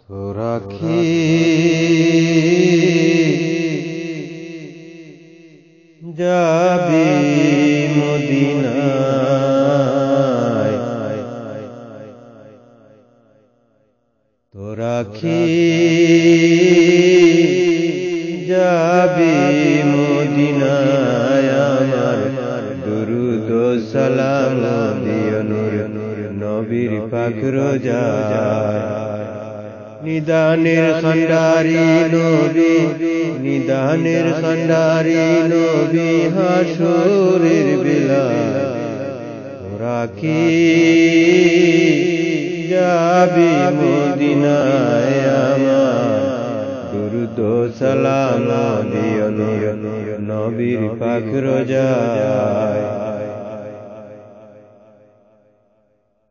তোরা কি যাবি মদিনায়? তোরা কি যাবি মদিনায়? আমার দুরুদ ও সালাম দিও নূর নবীর পাক রোজায়। নিদানের খণ্ডারি নবী, নিদানের খণ্ডারি নবী, হাসরের বেলায় তোরা কি যাবি মদিনায়? আমার দুরুদ ও সালাম দিও নূর নবীর পাক রোজায়।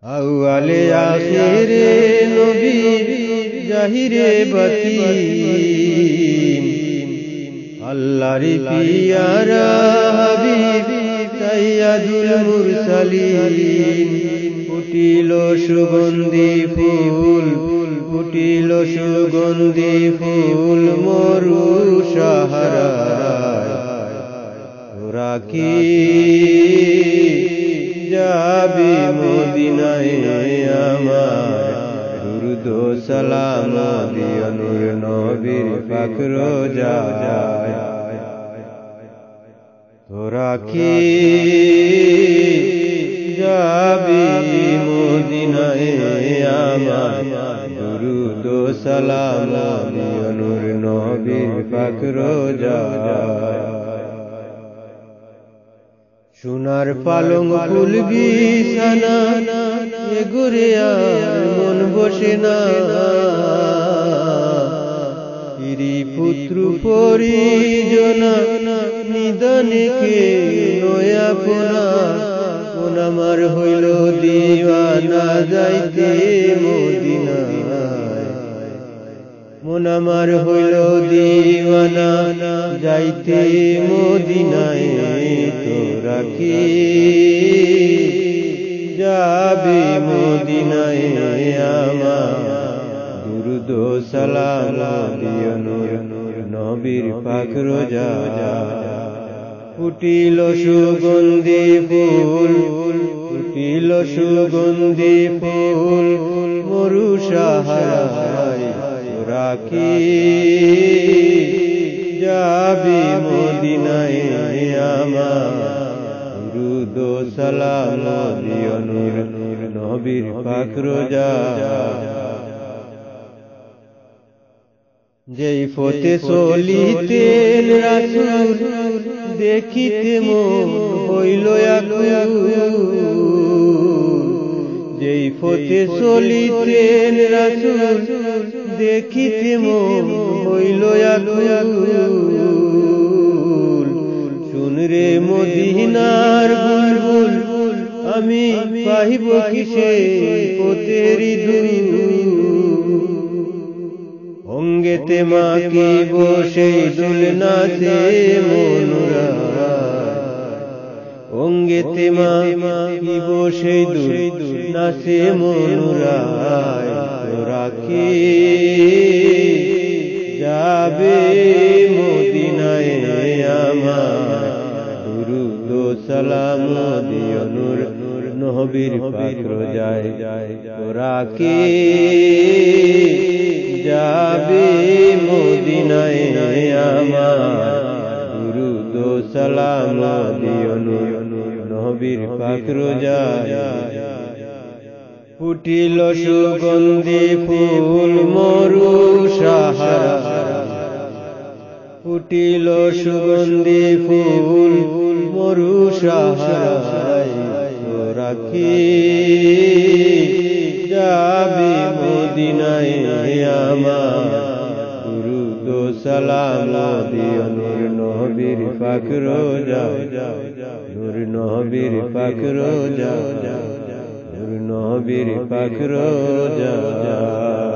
আউয়ালে আখিরে নবী, জাহিরে বাতিন, আল্লাহর পিয়ারা হাবিব সাইয়্যিদুল মুরসালিন। ফুটিল সুগন্ধি ফুল, ফুটিল সুগন্ধি ফুল মরু সাহারায়। তোরা কি যাবি মদিনায়? আমার দুরুদ ও সালাম দিও নূর নবীর পাক রোজায়। তোরা কি যাবি মদিনায়? আমার দুরুদ ও সালাম দিও নূর নবীর পাক রোজায়। সোনার পালঙ্ক ফুল বিছানা, এ ঘরে আর মন বসে না। স্ত্রী পুত্র পরিজনা, নিদানে কে নয়া পোনা। কোন আমার হইল দিওয়ানা, যাইতে মদিনায়। মন আমার হইল দিওয়ানা, যাইতে মদিনায়। তোরা কি যাবি মদিনায়? আমার দুরুদ ও সালাম দিও নূর নবীর পাক রোজায়। ফুটিল সুগন্ধি ফুল, ফুটিল সুগন্ধি ফুল মরু সাহারায়। তোরা কি যাবি মদিনায়? আমার দুরুদ ও সালাম দিও নূর নবীর পাক রোজায়। যেই পথে চলিতেন রাসূল, দেখিতে মন হইল আকুল। যেই পথে চলিতেন রাসূল, দেখিতে মন হইল আকুল। শুন রে মদিনার বুলবুল, আমি পাইব কিসে পথেরি দুল। অঙ্গেতে মাকিব সেই দুল নাচে মনুরায়। অঙ্গেতে মাকিব সেই দুল নাচে মনুরায়। তোরা কি যাবে মদিনায়? আমার দুরুদ ও সালাম দিও নূর নবীর পাক রোজায়। তোরা কি যাবে মদিনায়? আমার দুরুদ ও সালাম দিও নূর নবীর পাক রোজায়। ফুটিল সুগন্ধি ফুল মরু সাহারায়। ফুটিল সুগন্ধি ফুল মরু সাহারায়। তোরা কি যাবি মদিনায়? আমার দুরুদ ও সালাম দিও নূর নবীর পাক রোজায়। নূর নবীর পাক রোজায়, নূর নবীর পাক রোজায়।